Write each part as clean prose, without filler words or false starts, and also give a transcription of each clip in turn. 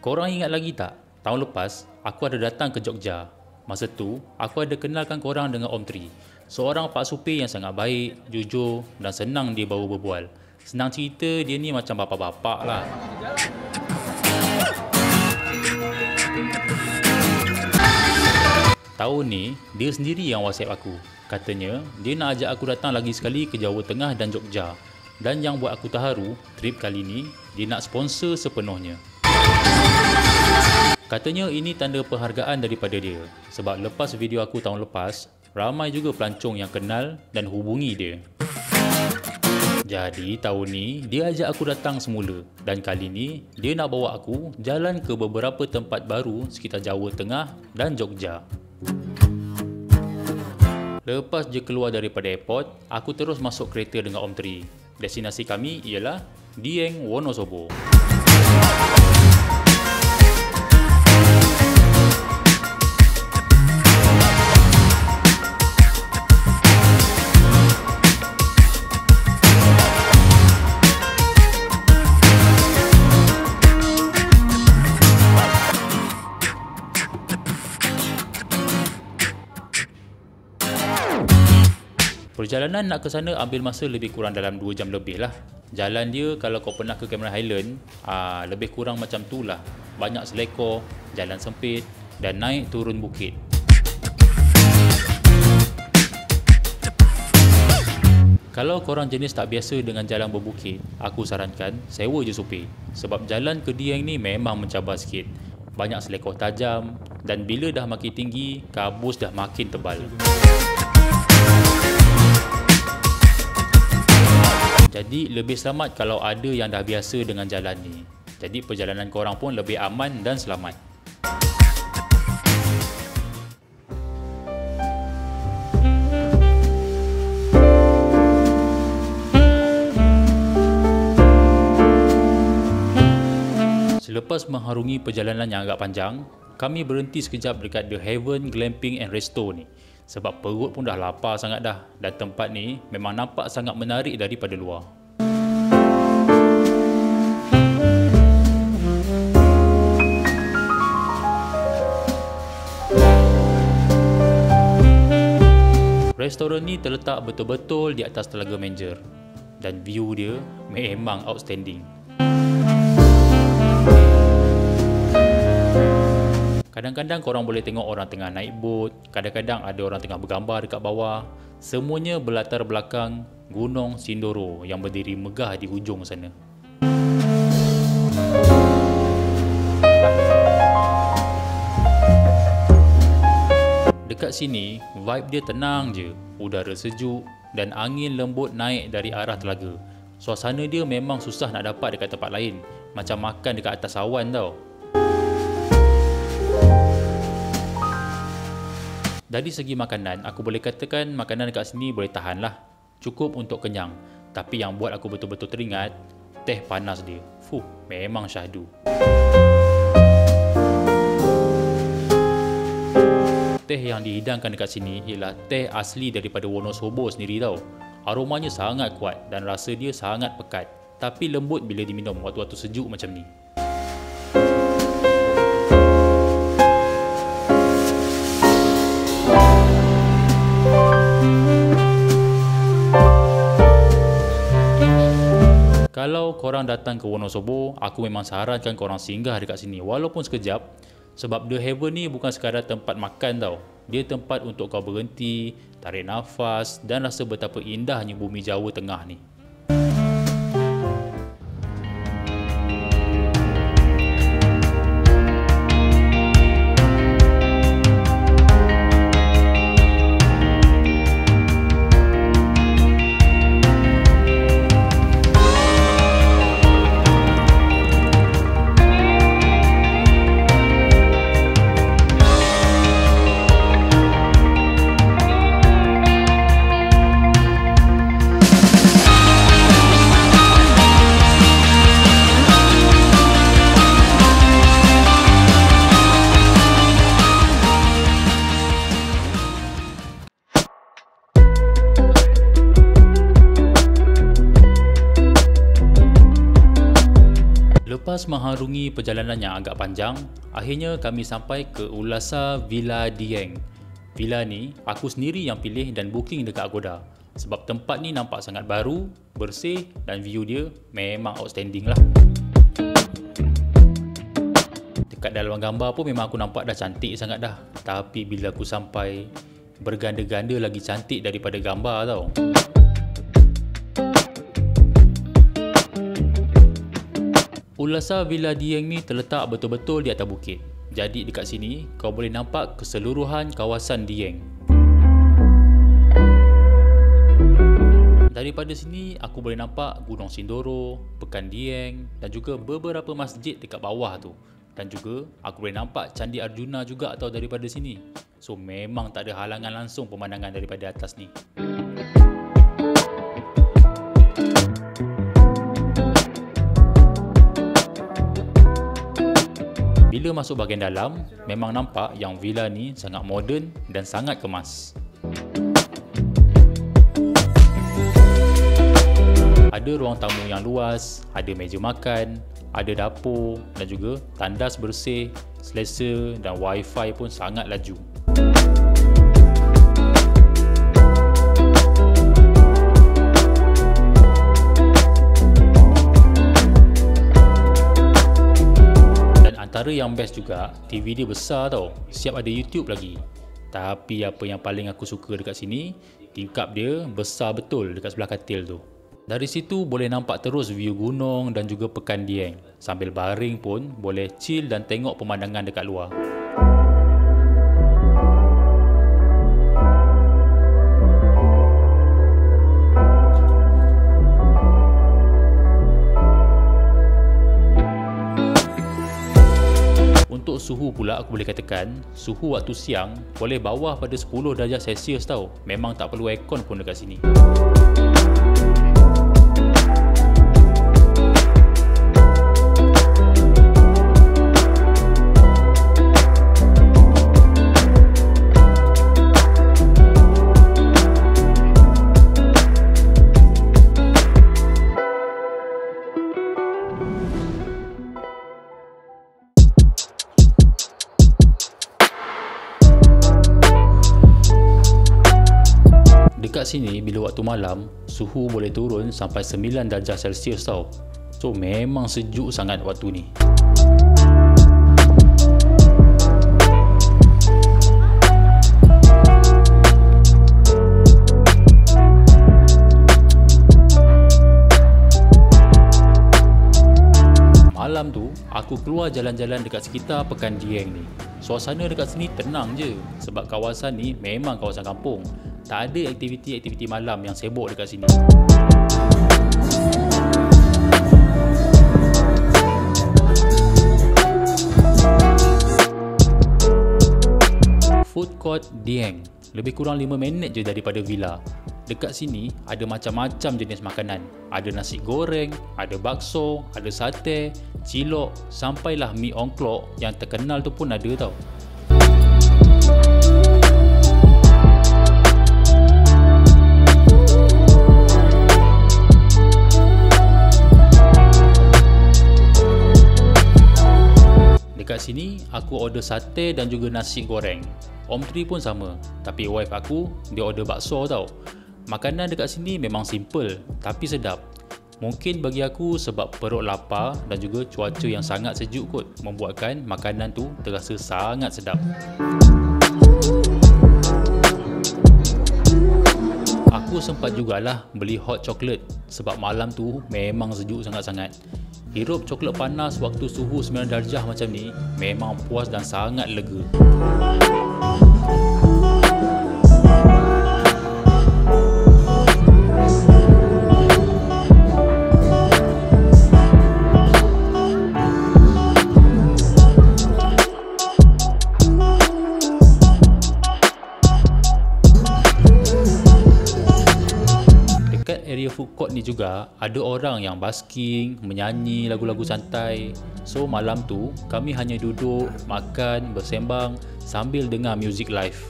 Korang ingat lagi tak? Tahun lepas, aku ada datang ke Jogja. Masa tu, aku ada kenalkan korang dengan Om Tri. Seorang pak supir yang sangat baik, jujur dan senang dia bawa berbual. Senang cerita, dia ni macam bapak-bapak lah. Tahun ni, dia sendiri yang WhatsApp aku. Katanya, dia nak ajak aku datang lagi sekali ke Jawa Tengah dan Jogja. Dan yang buat aku terharu, trip kali ni, dia nak sponsor sepenuhnya. Katanya ini tanda penghargaan daripada dia. Sebab lepas video aku tahun lepas, ramai juga pelancong yang kenal dan hubungi dia. Jadi tahun ni, dia ajak aku datang semula. Dan kali ni, dia nak bawa aku jalan ke beberapa tempat baru sekitar Jawa Tengah dan Jogja. Lepas je keluar daripada airport, aku terus masuk kereta dengan Om Tri. Destinasi kami ialah Dieng, Wonosobo. Perjalanan nak ke sana ambil masa lebih kurang dalam 2 jam lebih lah. Jalan dia kalau kau pernah ke Cameron Highland, lebih kurang macam tu lah. Banyak selekor, jalan sempit dan naik turun bukit. Kalau korang jenis tak biasa dengan jalan berbukit, aku sarankan sewa je supir. Sebab jalan ke Dieng ni memang mencabar sikit. Banyak selekor tajam dan bila dah makin tinggi, kabus dah makin tebal. Jadi lebih selamat kalau ada yang dah biasa dengan jalan ni. Jadi perjalanan korang pun lebih aman dan selamat. Selepas mengharungi perjalanan yang agak panjang, kami berhenti sekejap dekat The Heaven Glamping and Resto ni. Sebab perut pun dah lapar sangat dah. Dan tempat ni memang nampak sangat menarik daripada luar. Restoran ni terletak betul-betul di atas Telaga Menjer. Dan view dia memang outstanding. Kadang-kadang korang boleh tengok orang tengah naik bot, kadang-kadang ada orang tengah bergambar dekat bawah. Semuanya berlatar belakang Gunung Sindoro yang berdiri megah di hujung sana. Dekat sini, vibe dia tenang je, udara sejuk dan angin lembut naik dari arah telaga. Suasana dia memang susah nak dapat dekat tempat lain, macam makan dekat atas awan tau. Dari segi makanan, aku boleh katakan makanan dekat sini boleh tahan lah. Cukup untuk kenyang. Tapi yang buat aku betul-betul teringat, teh panas dia. Memang syahdu. Teh yang dihidangkan dekat sini ialah teh asli daripada Wonosobo sendiri tau. Aromanya sangat kuat dan rasa dia sangat pekat. Tapi lembut bila diminum waktu-waktu sejuk macam ni. Kalau korang datang ke Wonosobo, aku memang sarankan korang singgah dekat sini walaupun sekejap. Sebab The Heaven ni bukan sekadar tempat makan tau. Dia tempat untuk kau berhenti, tarik nafas dan rasa betapa indahnya bumi Jawa Tengah ni. Selepas mengharungi perjalanan yang agak panjang, akhirnya kami sampai ke Ulasa Villa Dieng. Villa ni aku sendiri yang pilih dan booking dekat Agoda. Sebab tempat ni nampak sangat baru, bersih dan view dia memang outstanding lah. Dekat dalam gambar pun memang aku nampak dah cantik sangat dah. Tapi bila aku sampai, berganda-ganda lagi cantik daripada gambar tau. Ulasa Villa Dieng ni terletak betul-betul di atas bukit. Jadi dekat sini kau boleh nampak keseluruhan kawasan Dieng. Daripada sini aku boleh nampak Gunung Sindoro, Pekan Dieng dan juga beberapa masjid dekat bawah tu. Dan juga aku boleh nampak Candi Arjuna juga tau daripada sini. So memang tak ada halangan langsung pemandangan daripada atas ni. Bila masuk bahagian dalam, memang nampak yang villa ni sangat moden dan sangat kemas. Ada ruang tamu yang luas, ada meja makan, ada dapur dan juga tandas bersih, selesa dan wifi pun sangat laju. Antara yang best juga, TV dia besar tau. Siap ada YouTube lagi. Tapi apa yang paling aku suka dekat sini, tingkap dia besar betul dekat sebelah katil tu. Dari situ boleh nampak terus view gunung dan juga Pekan Dieng. Sambil baring pun boleh chill dan tengok pemandangan dekat luar. Untuk suhu pula aku boleh katakan, suhu waktu siang boleh bawah pada 10 darjah Celsius tau. Memang tak perlu aircon pun dekat sini. Dekat sini bila waktu malam, suhu boleh turun sampai 9 darjah Celsius tau. So memang sejuk sangat waktu ni. Malam tu, aku keluar jalan-jalan dekat sekitar Pekan Dieng ni. Suasana dekat sini tenang je sebab kawasan ni memang kawasan kampung. Tak ada aktiviti-aktiviti malam yang sibuk dekat sini. Food Court Dieng, lebih kurang 5 minit je daripada villa. Dekat sini ada macam-macam jenis makanan. Ada nasi goreng, ada bakso, ada sate, cilok, sampailah mi ongklok yang terkenal tu pun ada tau. Dekat sini aku order sate dan juga nasi goreng. Om Tri pun sama, tapi wife aku dia order bakso tau. Makanan dekat sini memang simple tapi sedap. Mungkin bagi aku sebab perut lapar dan juga cuaca yang sangat sejuk kot membuatkan makanan tu terasa sangat sedap. Aku sempat jugalah beli hot chocolate sebab malam tu memang sejuk sangat-sangat. Hirup coklat panas waktu suhu 9 darjah macam ni memang puas dan sangat lega. Area food court ni juga ada orang yang basking, menyanyi lagu-lagu santai. So malam tu kami hanya duduk, makan, bersembang sambil dengar music live.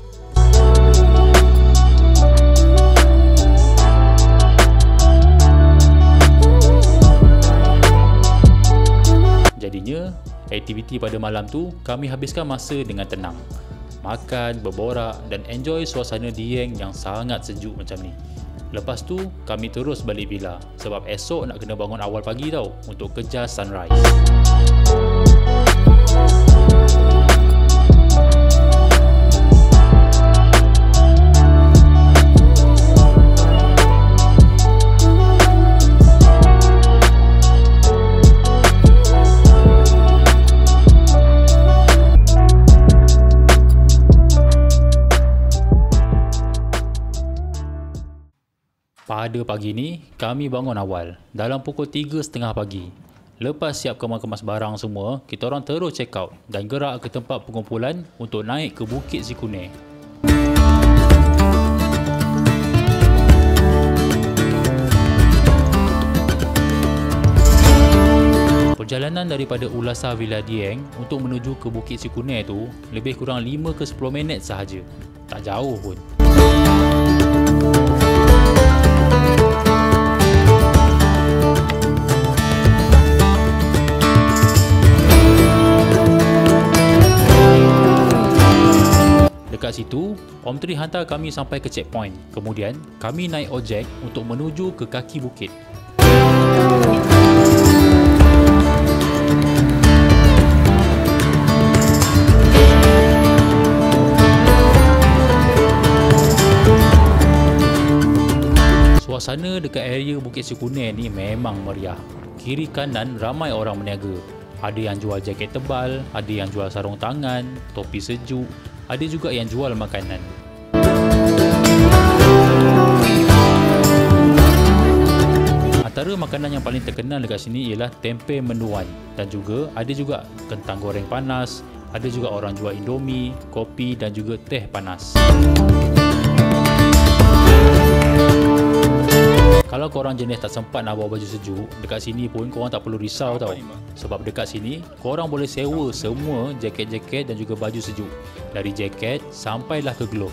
aktiviti pada malam tu, kami habiskan masa dengan tenang. Makan, berborak dan enjoy suasana Dieng yang sangat sejuk macam ni. Lepas tu, kami terus balik villa sebab esok nak kena bangun awal pagi tau untuk kejar sunrise. Pada pagi ni, kami bangun awal dalam pukul 3.30 pagi. Lepas siap kemas-kemas barang semua, kita orang terus check out dan gerak ke tempat pengumpulan untuk naik ke Bukit Sikune. Perjalanan daripada Ulasa Villa Dieng untuk menuju ke Bukit Sikune tu lebih kurang 5 ke 10 minit sahaja. Tak jauh pun. Dekat situ, Om Tri hantar kami sampai ke checkpoint. Kemudian, kami naik ojek untuk menuju ke kaki bukit. Suasana dekat area Bukit Sikune ni memang meriah. Kiri kanan ramai orang berniaga. Ada yang jual jaket tebal, ada yang jual sarung tangan, topi sejuk, ada juga yang jual makanan. Antara makanan yang paling terkenal dekat sini ialah tempe menduan dan juga ada juga kentang goreng panas, ada juga orang jual indomie, kopi dan juga teh panas. Kalau korang jenis tak sempat nak bawa baju sejuk, dekat sini pun korang tak perlu risau tau. Sebab dekat sini, korang boleh sewa semua jaket-jaket dan juga baju sejuk. Dari jaket sampailah ke glove.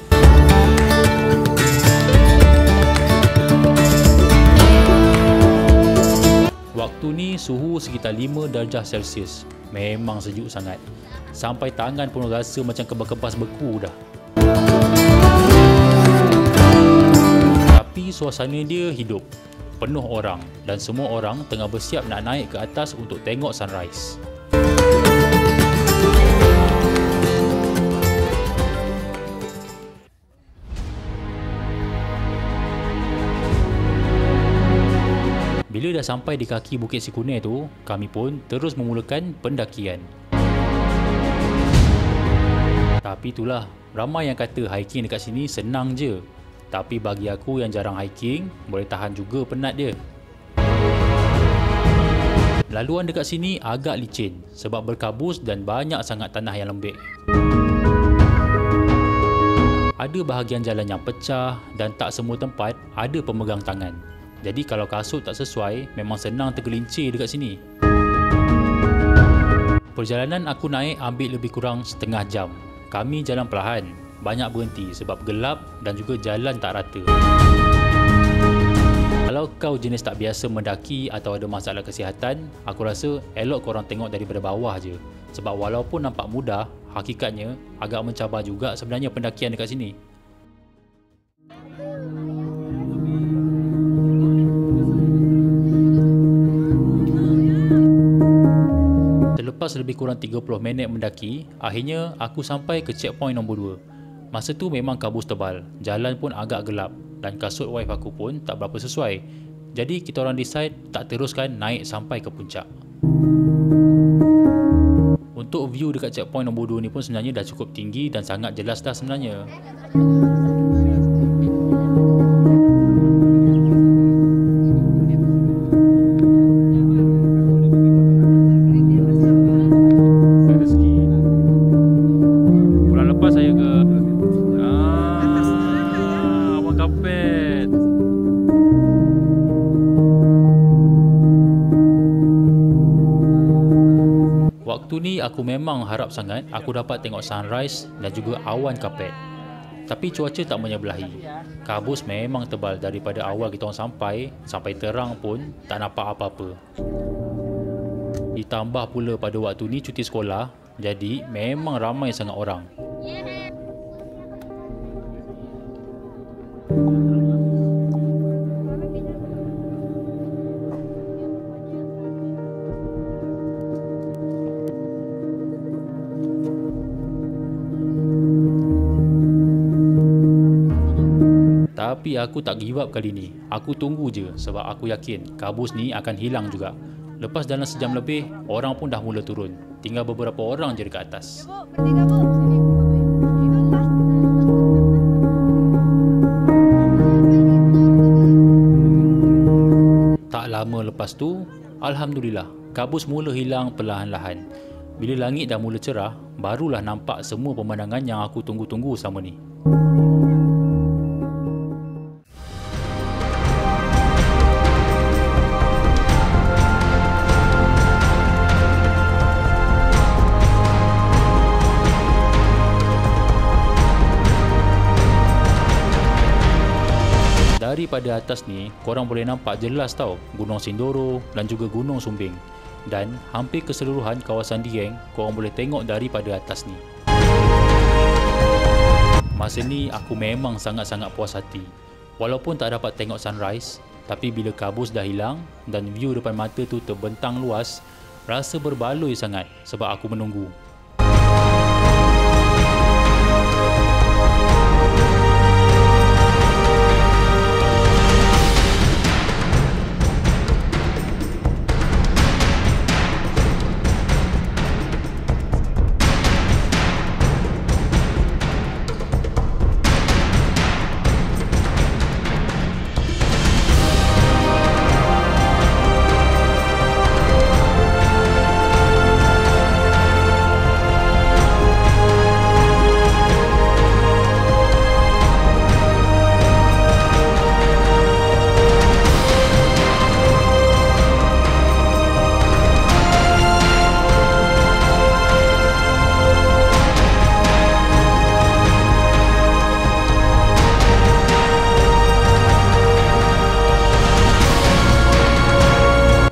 Waktu ni suhu sekitar 5 darjah Celsius. Memang sejuk sangat. Sampai tangan pun rasa macam kebas-kebas beku dah. Tapi suasana dia hidup, penuh orang dan semua orang tengah bersiap nak naik ke atas untuk tengok sunrise. Bila dah sampai di kaki Bukit Sikune tu, kami pun terus memulakan pendakian. Tapi itulah, ramai yang kata hiking dekat sini senang je. Tapi bagi aku yang jarang hiking, boleh tahan juga penat dia. Laluan dekat sini agak licin sebab berkabus dan banyak sangat tanah yang lembik. Ada bahagian jalan yang pecah dan tak semua tempat ada pemegang tangan. Jadi kalau kasut tak sesuai, memang senang tergelincir dekat sini. Perjalanan aku naik ambil lebih kurang setengah jam. Kami jalan perlahan. Banyak berhenti sebab gelap dan juga jalan tak rata. Kalau kau jenis tak biasa mendaki atau ada masalah kesihatan, aku rasa elok korang tengok daripada bawah je. Sebab walaupun nampak mudah, hakikatnya agak mencabar juga sebenarnya pendakian dekat sini. Selepas lebih kurang 30 minit mendaki, akhirnya aku sampai ke checkpoint nombor 2. Masa tu memang kabus tebal, jalan pun agak gelap dan kasut wife aku pun tak berapa sesuai. Jadi kita orang decide tak teruskan naik sampai ke puncak. Untuk view dekat checkpoint nombor 2 ni pun sebenarnya dah cukup tinggi dan sangat jelas dah sebenarnya. Waktu ni aku memang harap sangat aku dapat tengok sunrise dan juga awan kapet. Tapi cuaca tak menyebelahi. Kabus memang tebal daripada awal kita orang sampai terang pun tak nampak apa-apa. Ditambah pula pada waktu ni cuti sekolah, jadi memang ramai sangat orang. Tapi aku tak give up kali ni. Aku tunggu je sebab aku yakin kabus ni akan hilang juga. Lepas dalam sejam lebih, orang pun dah mula turun. Tinggal beberapa orang je dekat atas. Tak lama lepas tu, Alhamdulillah, kabus mula hilang perlahan-lahan. Bila langit dah mula cerah, barulah nampak semua pemandangan yang aku tunggu-tunggu selama ni. Daripada atas ni, korang boleh nampak jelas tau Gunung Sindoro dan juga Gunung Sumbing. Dan hampir keseluruhan kawasan Dieng, korang boleh tengok daripada atas ni. Masa ni aku memang sangat-sangat puas hati. Walaupun tak dapat tengok sunrise, tapi bila kabus dah hilang dan view depan mata tu terbentang luas, rasa berbaloi sangat sebab aku menunggu.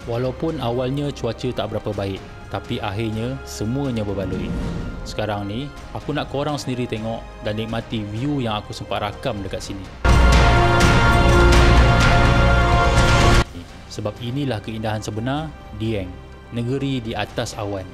Walaupun awalnya cuaca tak berapa baik, tapi akhirnya semuanya berbaloi. Sekarang ni, aku nak korang sendiri tengok dan nikmati view yang aku sempat rakam dekat sini. Sebab inilah keindahan sebenar Dieng, negeri di atas awan.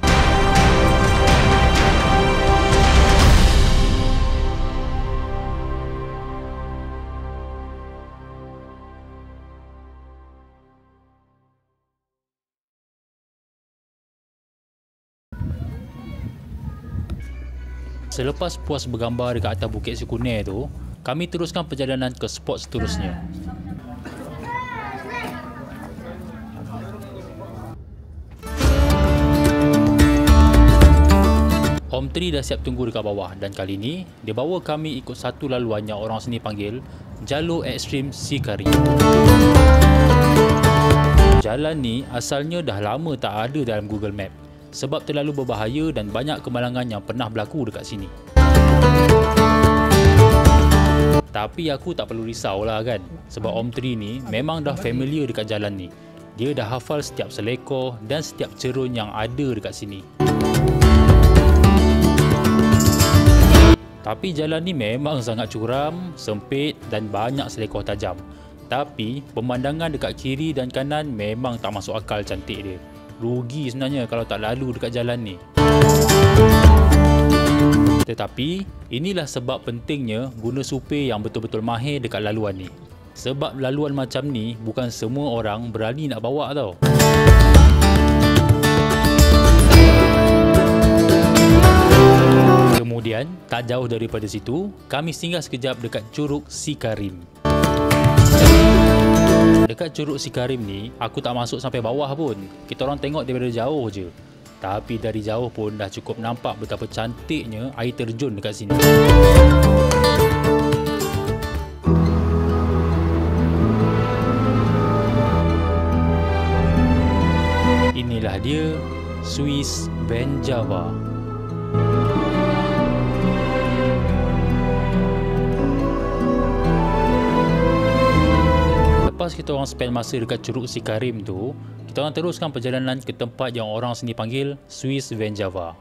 Selepas puas bergambar dekat atas Bukit Sikuner tu, kami teruskan perjalanan ke spot seterusnya. Om Tri dah siap tunggu dekat bawah dan kali ni dia bawa kami ikut satu laluan yang orang sini panggil Jalur Ekstrim Sikari. Jalan ni asalnya dah lama tak ada dalam Google Map sebab terlalu berbahaya dan banyak kemalangan yang pernah berlaku dekat sini. Tapi aku tak perlu risau lah kan, sebab Om Tri ni memang dah familiar dekat jalan ni. Dia dah hafal setiap selekor dan setiap cerun yang ada dekat sini. Tapi jalan ni memang sangat curam, sempit dan banyak selekor tajam. Tapi pemandangan dekat kiri dan kanan memang tak masuk akal cantik dia. Rugi sebenarnya kalau tak lalu dekat jalan ni. Tetapi inilah sebab pentingnya guna supir yang betul-betul mahir dekat laluan ni. Sebab laluan macam ni bukan semua orang berani nak bawa tau. Kemudian tak jauh daripada situ, kami singgah sekejap dekat Curug Sikarim. Dekat Curug Sikarim ni, aku tak masuk sampai bawah pun. Kita orang tengok daripada jauh je. Tapi dari jauh pun dah cukup nampak betapa cantiknya air terjun dekat sini. Inilah dia, Swiss Van Java. Lepas kita orang spend masa dekat Curug Sikarim tu, Kita orang teruskan perjalanan ke tempat yang orang sini panggil Swiss Van Java.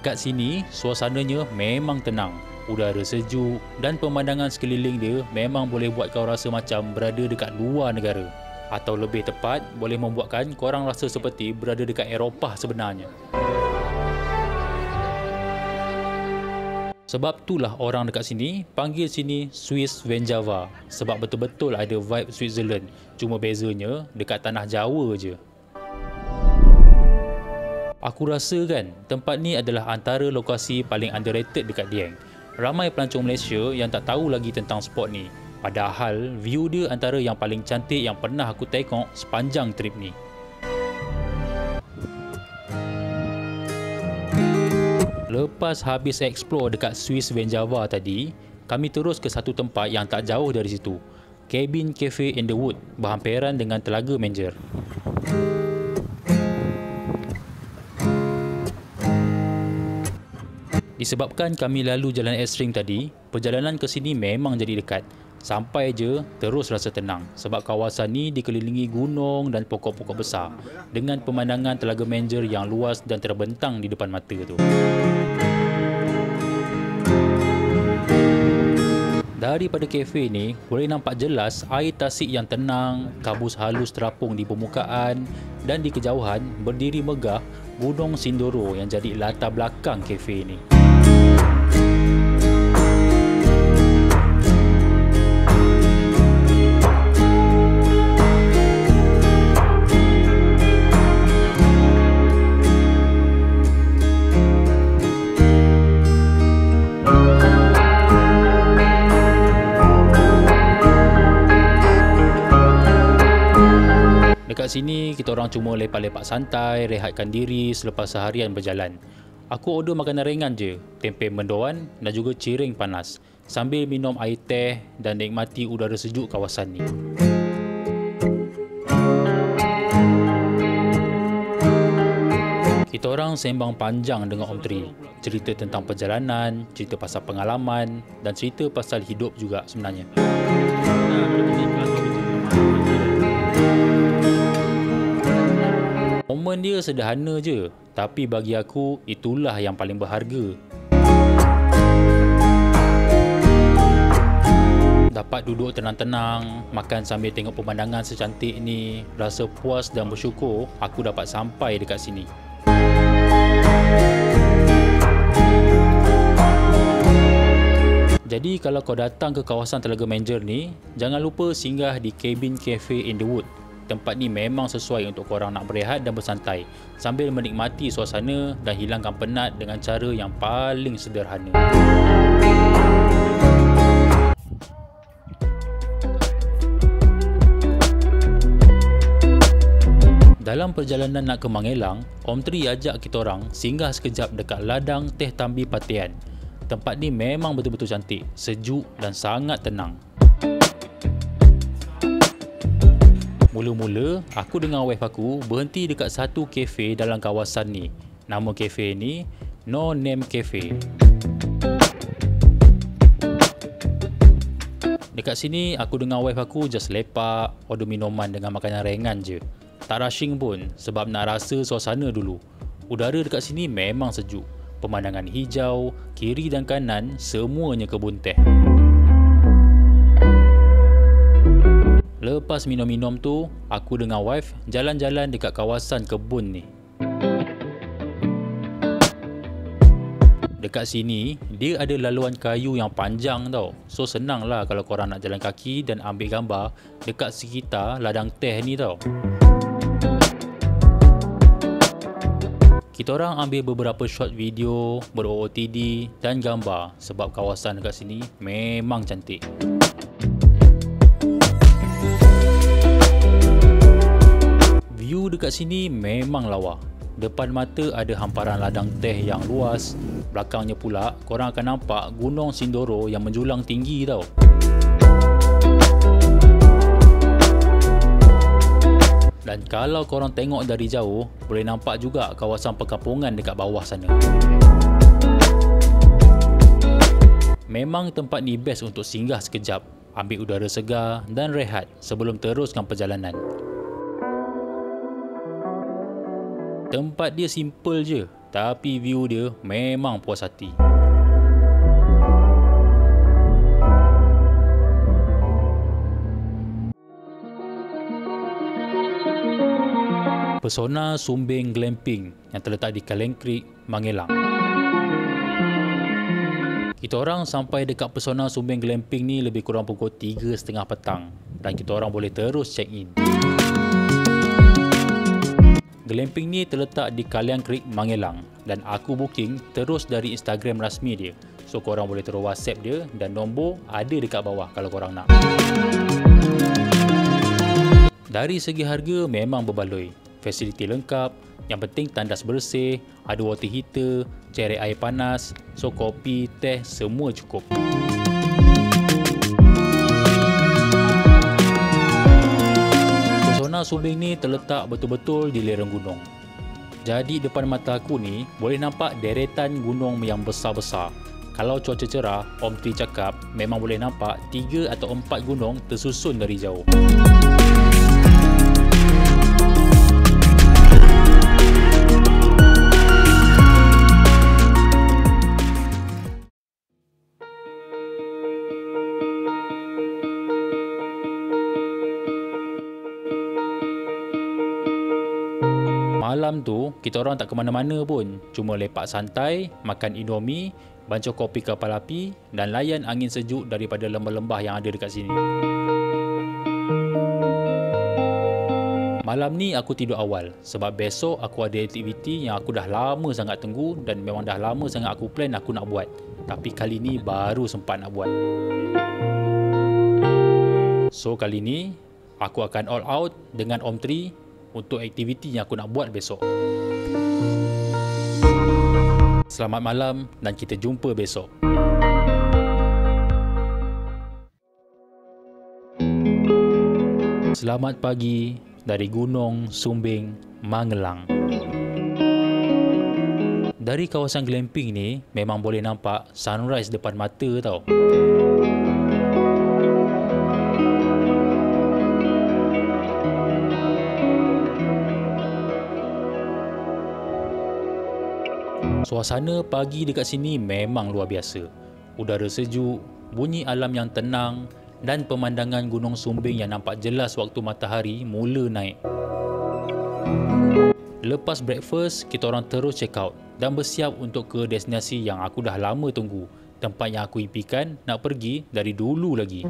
Dekat sini, suasananya memang tenang. Udara sejuk dan pemandangan sekeliling dia memang boleh buat kau rasa macam berada dekat luar negara. Atau lebih tepat, boleh membuatkan korang rasa seperti berada dekat Eropah sebenarnya. Sebab itulah orang dekat sini panggil sini Swiss Van Java. Sebab betul-betul ada vibe Switzerland. Cuma bezanya dekat tanah Jawa je. Aku rasa kan, tempat ni adalah antara lokasi paling underrated dekat Dieng. Ramai pelancong Malaysia yang tak tahu lagi tentang spot ni. Padahal, view dia antara yang paling cantik yang pernah aku tengok sepanjang trip ni. Lepas habis explore dekat Swiss Van Java tadi, kami terus ke satu tempat yang tak jauh dari situ. Cabin Cafe in the Wood, berhampiran dengan Telaga Menjer. Disebabkan kami lalu jalan ekstrim tadi, perjalanan ke sini memang jadi dekat. Sampai je, terus rasa tenang sebab kawasan ni dikelilingi gunung dan pokok-pokok besar dengan pemandangan Telaga Menjer yang luas dan terbentang di depan mata tu. Daripada kafe ni, boleh nampak jelas air tasik yang tenang, kabus halus terapung di permukaan dan di kejauhan berdiri megah Gunung Sindoro yang jadi latar belakang kafe ni. Dekat sini, kita orang cuma lepak-lepak santai, rehatkan diri selepas seharian berjalan. Aku order makanan ringan je, tempe mendoan dan juga cireng panas, sambil minum air teh dan nikmati udara sejuk kawasan ni. Kita orang sembang panjang dengan Om Tri, cerita tentang perjalanan, cerita pasal pengalaman dan cerita pasal hidup juga sebenarnya. Momen dia sederhana je, tapi bagi aku itulah yang paling berharga. Dapat duduk tenang-tenang, makan sambil tengok pemandangan secantik ni, rasa puas dan bersyukur aku dapat sampai dekat sini. Jadi kalau kau datang ke kawasan Telaga Menjer ni, jangan lupa singgah di Cabin Cafe in the Wood. Tempat ni memang sesuai untuk korang nak berehat dan bersantai sambil menikmati suasana dan hilangkan penat dengan cara yang paling sederhana. Dalam perjalanan nak ke Mangelang, Om Tri ajak kita orang singgah sekejap dekat ladang Teh Tambi Patian. Tempat ni memang betul-betul cantik, sejuk dan sangat tenang. Mula-mula, aku dengan wife aku berhenti dekat satu kafe dalam kawasan ni. Nama kafe ni No Name Cafe. Dekat sini, aku dengan wife aku just lepak, order minuman dengan makanan ringan je. Tak rushing pun sebab nak rasa suasana dulu. Udara dekat sini memang sejuk. Pemandangan hijau, kiri dan kanan semuanya kebun teh. Lepas minum-minum tu, aku dengan wife jalan-jalan dekat kawasan kebun ni. Dekat sini, dia ada laluan kayu yang panjang tau. So senang lah kalau korang nak jalan kaki dan ambil gambar dekat sekitar ladang teh ni tau. Kita orang ambil beberapa shot video, ber-OOTD dan gambar sebab kawasan dekat sini memang cantik. View dekat sini memang lawa. Depan mata ada hamparan ladang teh yang luas. Belakangnya pula korang akan nampak Gunung Sindoro yang menjulang tinggi tau. Dan kalau korang tengok dari jauh, boleh nampak juga kawasan perkampungan dekat bawah sana. Memang tempat ni best untuk singgah sekejap, ambil udara segar dan rehat sebelum teruskan perjalanan. Tempat dia simple je, tapi view dia memang puas hati. Pesona Sumbing Glamping yang terletak di Kaleng Creek, Mangelang. Kita orang sampai dekat Pesona Sumbing Glamping ni lebih kurang pukul 3.30 petang dan kita orang boleh terus check in. Glamping ni terletak di Kaleng Creek, Mangelang dan aku booking terus dari Instagram rasmi dia. So korang boleh terus WhatsApp dia dan nombor ada dekat bawah kalau korang nak. Dari segi harga memang berbaloi. Fasiliti lengkap, yang penting tandas bersih, ada water heater, cerek air panas, so kopi, teh semua cukup. Pesona Sumbing ni terletak betul-betul di lereng gunung. Jadi depan mata aku ni boleh nampak deretan gunung yang besar-besar. Kalau cuaca cerah, Om Tri cakap memang boleh nampak 3 atau 4 gunung tersusun dari jauh. Malam tu, kita orang tak ke mana-mana pun. Cuma lepak santai, makan Indomie, bancok kopi kapal api dan layan angin sejuk daripada lembah-lembah yang ada dekat sini. Malam ni aku tidur awal sebab besok aku ada aktiviti yang aku dah lama sangat tunggu dan memang dah lama sangat aku plan aku nak buat. Tapi kali ni baru sempat nak buat. So kali ni, aku akan all out dengan Om Tri untuk aktiviti yang aku nak buat besok. Selamat malam dan kita jumpa besok. Selamat pagi dari Gunung Sumbing, Mangelang. Dari kawasan glamping ni memang boleh nampak sunrise depan mata tau. Suasana pagi dekat sini memang luar biasa. Udara sejuk, bunyi alam yang tenang dan pemandangan Gunung Sumbing yang nampak jelas waktu matahari mula naik. Lepas breakfast, kita orang terus check out dan bersiap untuk ke destinasi yang aku dah lama tunggu. Tempat yang aku impikan nak pergi dari dulu lagi.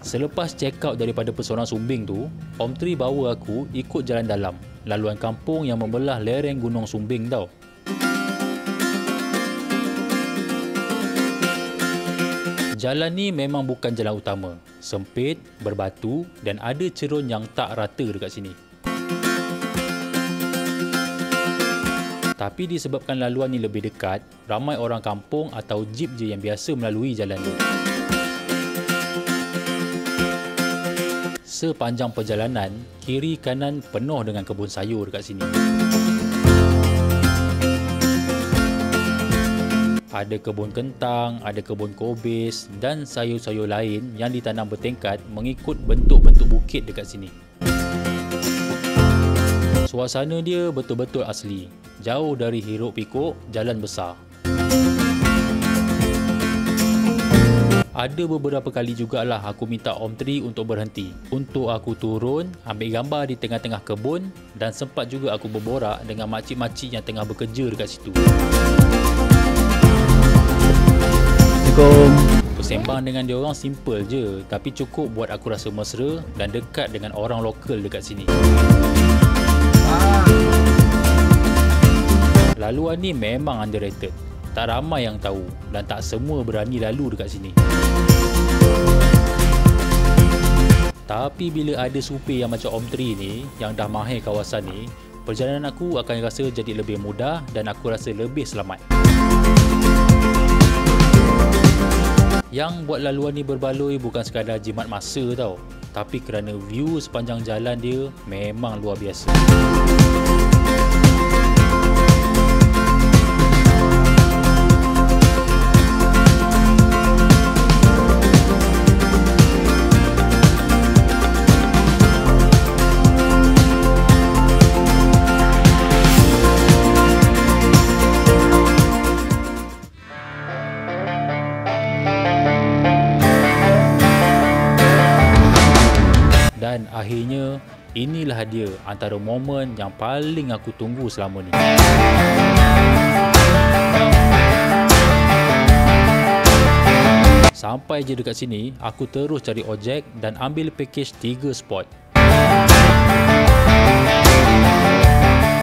Selepas check out daripada Pesona Sumbing tu, Om Tri bawa aku ikut jalan dalam, laluan kampung yang membelah lereng Gunung Sumbing tau. Jalan ni memang bukan jalan utama, sempit, berbatu dan ada cerun yang tak rata dekat sini. Tapi disebabkan laluan ni lebih dekat, ramai orang kampung atau jeep je yang biasa melalui jalan ni. Sepanjang perjalanan, kiri kanan penuh dengan kebun sayur dekat sini. Ada kebun kentang, ada kebun kobis dan sayur-sayur lain yang ditanam bertingkat mengikut bentuk-bentuk bukit dekat sini. Suasana dia betul-betul asli, jauh dari hiruk pikuk jalan besar. Ada beberapa kali jugalah aku minta Om Tri untuk berhenti, untuk aku turun, ambil gambar di tengah-tengah kebun, dan sempat juga aku berborak dengan makcik-makcik yang tengah bekerja dekat situ. Assalamualaikum. Bersembang dengan dia orang simple je, tapi cukup buat aku rasa mesra dan dekat dengan orang lokal dekat sini. Laluan ni memang underrated. Tak ramai yang tahu dan tak semua berani lalu dekat sini. Tapi bila ada supir yang macam Om Tri ni, yang dah mahir kawasan ni, perjalanan aku akan rasa jadi lebih mudah dan aku rasa lebih selamat. Yang buat laluan ni berbaloi bukan sekadar jimat masa tau, tapi kerana view sepanjang jalan dia memang luar biasa. Dan akhirnya, inilah dia antara momen yang paling aku tunggu selama ni. Sampai je dekat sini, aku terus cari ojek dan ambil package 3 spot.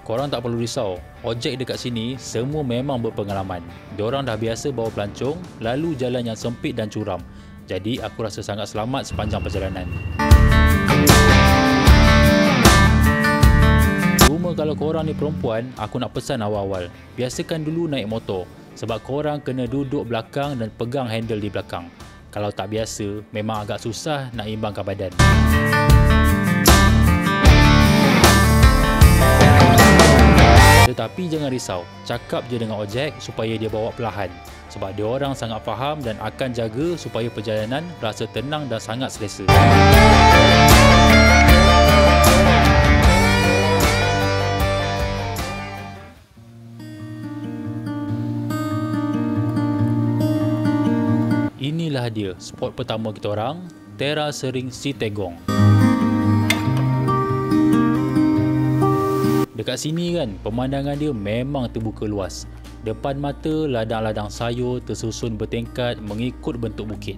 Korang tak perlu risau, ojek dekat sini semua memang berpengalaman. Diorang dah biasa bawa pelancong, lalu jalan yang sempit dan curam. Jadi aku rasa sangat selamat sepanjang perjalanan. Cuma kalau korang ni perempuan, aku nak pesan awal-awal, biasakan dulu naik motor, sebab korang kena duduk belakang dan pegang handle di belakang. Kalau tak biasa, memang agak susah nak imbangkan badan. Tetapi jangan risau, cakap je dengan ojek supaya dia bawa perlahan, sebab dia orang sangat faham dan akan jaga supaya perjalanan rasa tenang dan sangat selesa. Inilah dia spot pertama kita orang, Tera Sering Sitegong. Dekat sini kan, pemandangan dia memang terbuka luas. Depan mata ladang-ladang sayur tersusun bertingkat mengikut bentuk bukit.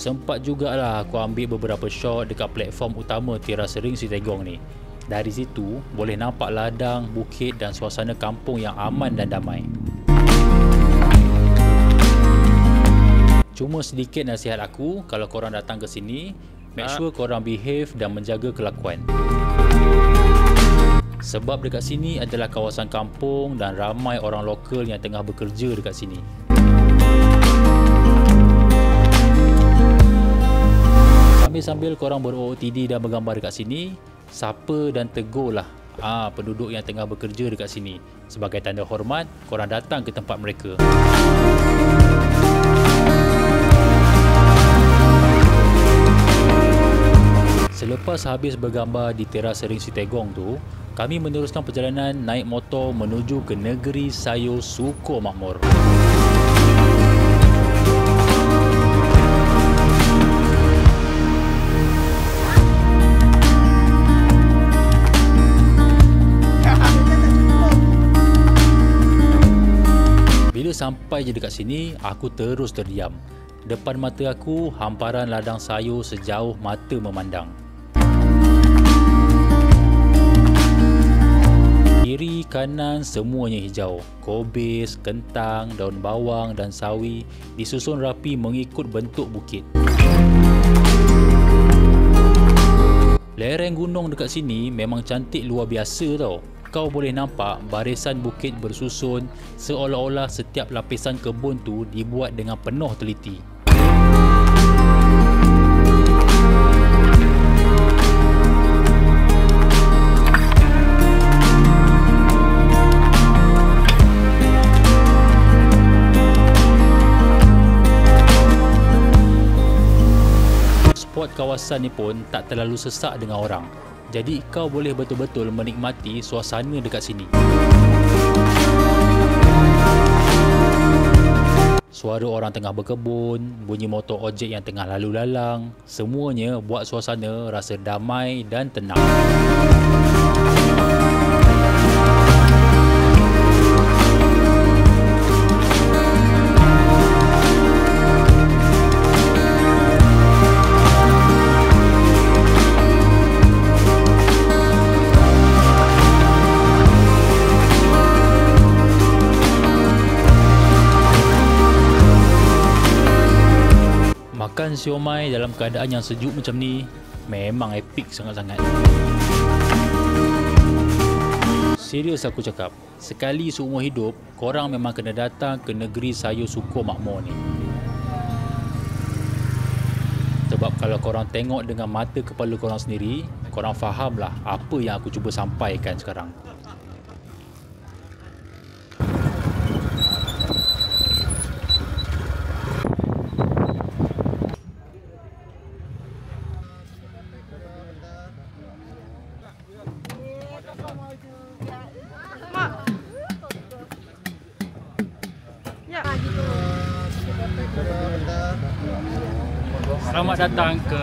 Sempat jugalah aku ambil beberapa shot dekat platform utama Tera Sering Sitegong ni. Dari situ boleh nampak ladang, bukit dan suasana kampung yang aman dan damai. Cuma sedikit nasihat aku, kalau korang datang ke sini, make sure korang behave dan menjaga kelakuan. Sebab dekat sini adalah kawasan kampung dan ramai orang lokal yang tengah bekerja dekat sini. Sambil-sambil korang ber-OOTD dan bergambar dekat sini, sapa dan tegurlah penduduk yang tengah bekerja dekat sini. Sebagai tanda hormat, korang datang ke tempat mereka. Selepas habis bergambar di Tera Sering Sitegong tu, kami meneruskan perjalanan naik motor menuju ke negeri sayur Sukur Makmur. Bila sampai je dekat sini, aku terus terdiam. Depan mata aku, hamparan ladang sayur sejauh mata memandang. Kiri, kanan semuanya hijau. Kobis, kentang, daun bawang dan sawi disusun rapi mengikut bentuk bukit. Lereng gunung dekat sini memang cantik luar biasa tau. Kau boleh nampak barisan bukit bersusun seolah-olah setiap lapisan kebun tu dibuat dengan penuh teliti. kawasan ni pun tak terlalu sesak dengan orang. Jadi kau boleh betul-betul menikmati suasana dekat sini. Suara orang tengah berkebun, bunyi motor ojek yang tengah lalu lalang, semuanya buat suasana rasa damai dan tenang. Makan siomay dalam keadaan yang sejuk macam ni memang epik sangat-sangat. Serius aku cakap, sekali seumur hidup korang memang kena datang ke negeri sayur syukur makmur ni. Sebab kalau korang tengok dengan mata kepala korang sendiri, korang fahamlah apa yang aku cuba sampaikan sekarang. Selamat datang ke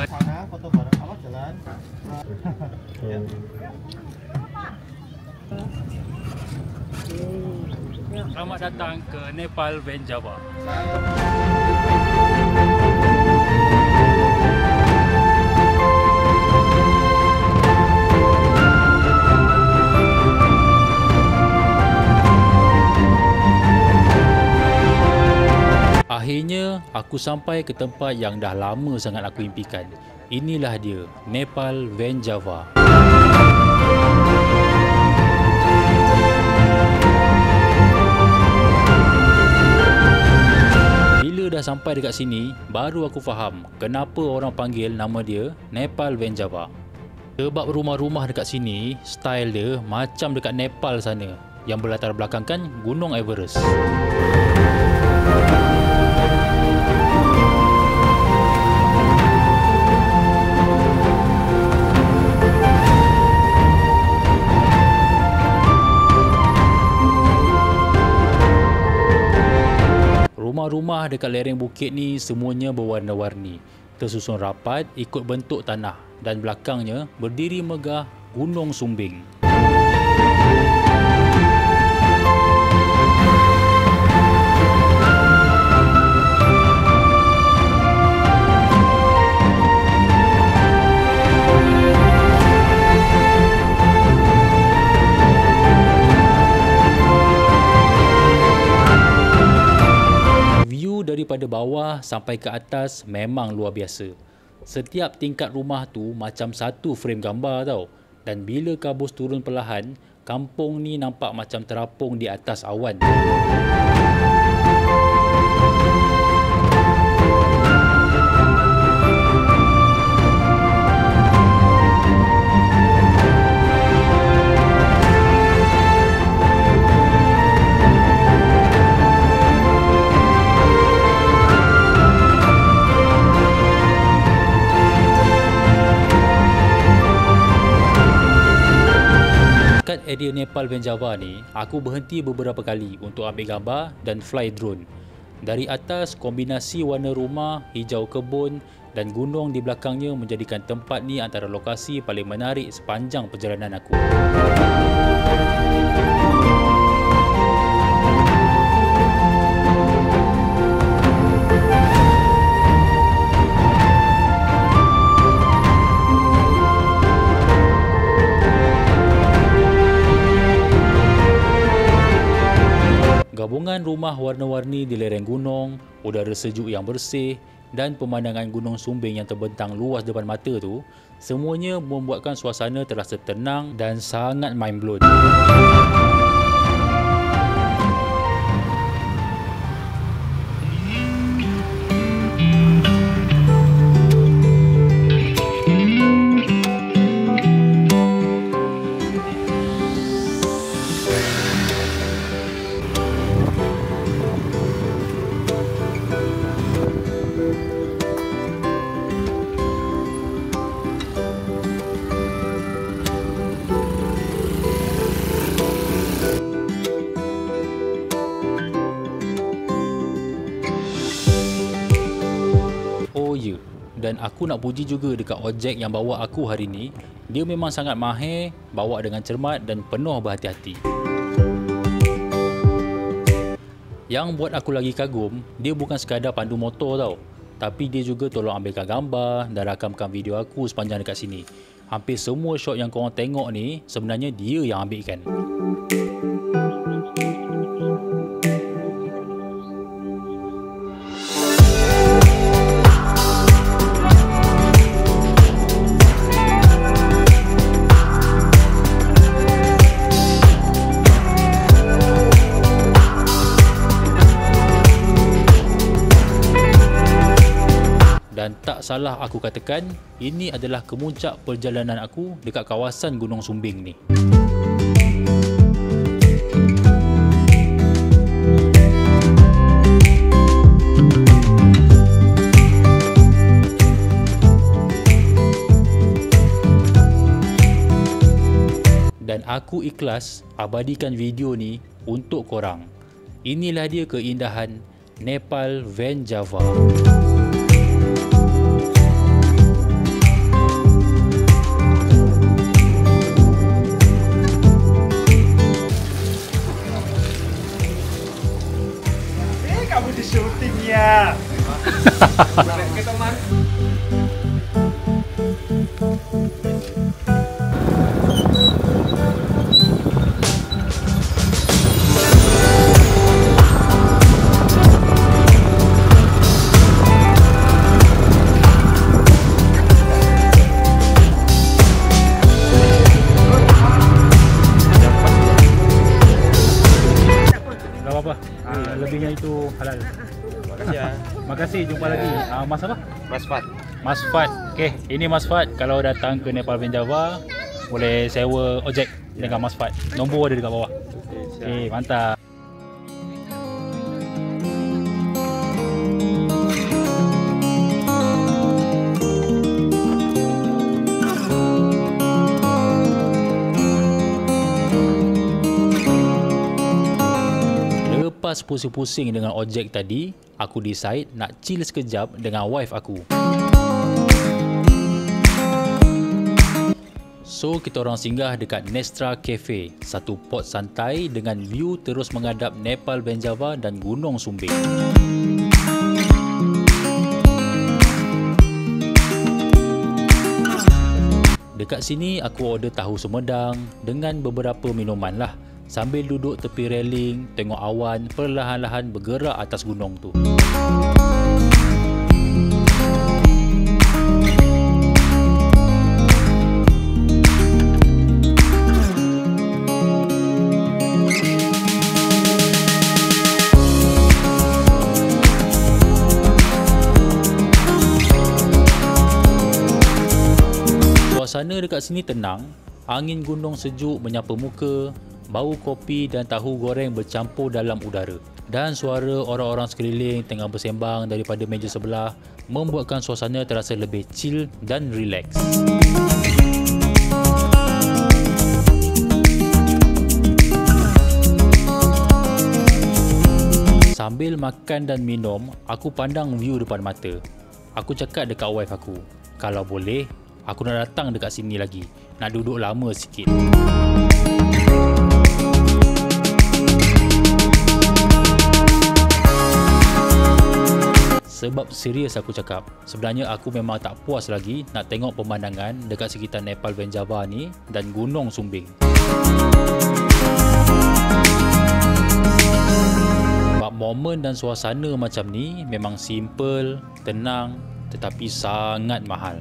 Selamat datang ke Nepal Van Java. Akhirnya, aku sampai ke tempat yang dah lama sangat aku impikan. Inilah dia, Nepal Van Java. Bila dah sampai dekat sini, baru aku faham kenapa orang panggil nama dia Nepal Van Java. Sebab rumah-rumah dekat sini, style dia macam dekat Nepal sana, yang berlatar belakangkan Gunung Everest. Rumah-rumah dekat lereng bukit ni semuanya berwarna-warni, tersusun rapat ikut bentuk tanah, dan belakangnya berdiri megah Gunung Sumbing. Daripada bawah sampai ke atas memang luar biasa. Setiap tingkat rumah tu macam satu frame gambar tau. Dan bila kabus turun perlahan, kampung ni nampak macam terapung di atas awan. Dekat area Nepal Van Java ni, aku berhenti beberapa kali untuk ambil gambar dan fly drone. Dari atas, kombinasi warna rumah, hijau kebun dan gunung di belakangnya menjadikan tempat ni antara lokasi paling menarik sepanjang perjalanan aku. Gabungan rumah warna-warni di lereng gunung, udara sejuk yang bersih dan pemandangan Gunung Sumbing yang terbentang luas depan mata tu, semuanya membuatkan suasana terasa tenang dan sangat mind blown. Dan aku nak puji juga dekat ojek yang bawa aku hari ni. Dia memang sangat mahir, bawa dengan cermat dan penuh berhati-hati. Yang buat aku lagi kagum, dia bukan sekadar pandu motor tau, tapi dia juga tolong ambilkan gambar dan rakamkan video aku sepanjang dekat sini. Hampir semua shot yang korang tengok ni sebenarnya dia yang ambilkan. Dan tak salah aku katakan, ini adalah kemuncak perjalanan aku dekat kawasan Gunung Sumbing ni. Dan aku ikhlas abadikan video ni untuk korang. Inilah dia keindahan Nepal Van Java. Kamu di syuting ya. Kita man. Lebihnya itu halal. Makasih ya. Makasih, jumpa lagi. Mas apa? Mas Fat. Mas Fat. Okey, ini Mas Fat. Kalau datang ke Nepal Van Java, boleh sewa ojek dengan Mas Fat. Nombor ada dekat bawah. Okey, mantap. Lepas pusing-pusing dengan ojek tadi, aku decide nak chill sekejap dengan wife aku. So, kita orang singgah dekat Nestra Cafe, satu pot santai dengan view terus menghadap Nepal Van Java dan Gunung Sumbing. Dekat sini aku order tahu sumedang dengan beberapa minuman lah, sambil duduk tepi railing, tengok awan perlahan-lahan bergerak atas gunung tu. Suasana dekat sini tenang, angin gunung sejuk menyapa muka, bau kopi dan tahu goreng bercampur dalam udara, dan suara orang-orang sekeliling tengah bersembang daripada meja sebelah membuatkan suasana terasa lebih chill dan relax. Sambil makan dan minum, aku pandang view depan mata. Aku cakap dekat wife aku, kalau boleh, aku nak datang dekat sini lagi, nak duduk lama sikit. Sebab serius aku cakap, sebenarnya aku memang tak puas lagi nak tengok pemandangan dekat sekitar Nepal Van Java ni dan Gunung Sumbing. Sebab momen dan suasana macam ni memang simple, tenang tetapi sangat mahal.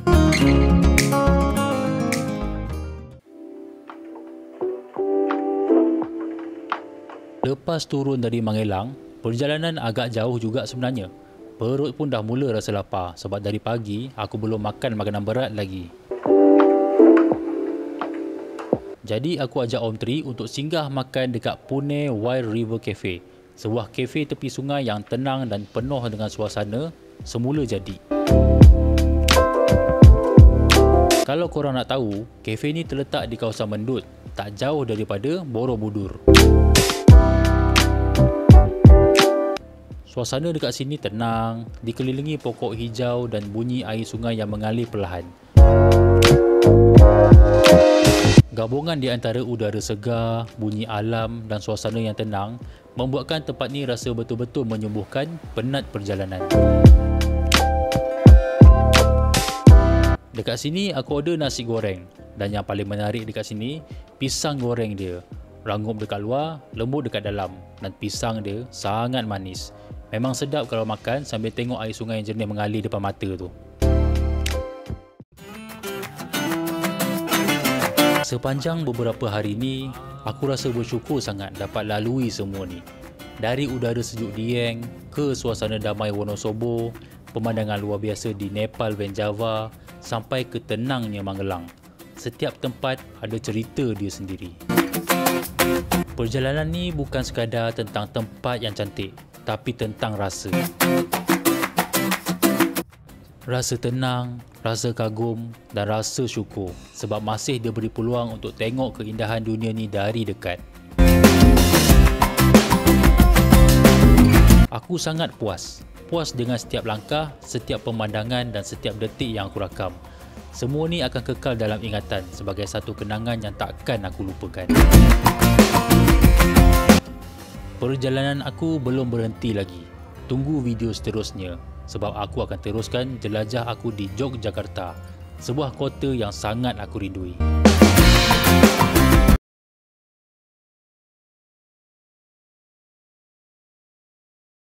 Lepas turun dari Mangelang, perjalanan agak jauh juga sebenarnya. Perut pun dah mula rasa lapar sebab dari pagi aku belum makan makanan berat lagi. Jadi aku ajak Om Tri untuk singgah makan dekat Pune Wild River Cafe, sebuah kafe tepi sungai yang tenang dan penuh dengan suasana semula jadi. Kalau korang nak tahu, kafe ni terletak di kawasan Mendut, tak jauh daripada Borobudur. Suasana dekat sini tenang, dikelilingi pokok hijau dan bunyi air sungai yang mengalir perlahan. Gabungan di antara udara segar, bunyi alam dan suasana yang tenang membuatkan tempat ni rasa betul-betul menyembuhkan penat perjalanan. Dekat sini aku order nasi goreng dan yang paling menarik dekat sini, pisang goreng dia. Rangup dekat luar, lembut dekat dalam dan pisang dia sangat manis. Memang sedap kalau makan sambil tengok air sungai yang jernih mengalir depan mata tu. Sepanjang beberapa hari ni, aku rasa bersyukur sangat dapat lalui semua ni. Dari udara sejuk Dieng ke suasana damai Wonosobo, pemandangan luar biasa di Nepal dan Java sampai ke tenangnya Magelang. Setiap tempat ada cerita dia sendiri. Perjalanan ni bukan sekadar tentang tempat yang cantik, tapi tentang rasa. Rasa tenang, rasa kagum dan rasa syukur sebab masih diberi peluang untuk tengok keindahan dunia ni dari dekat. Aku sangat puas dengan setiap langkah, setiap pemandangan dan setiap detik yang aku rakam. Semua ni akan kekal dalam ingatan sebagai satu kenangan yang takkan aku lupakan. Perjalanan aku belum berhenti lagi. Tunggu video seterusnya sebab aku akan teruskan jelajah aku di Yogyakarta, sebuah kota yang sangat aku rindui.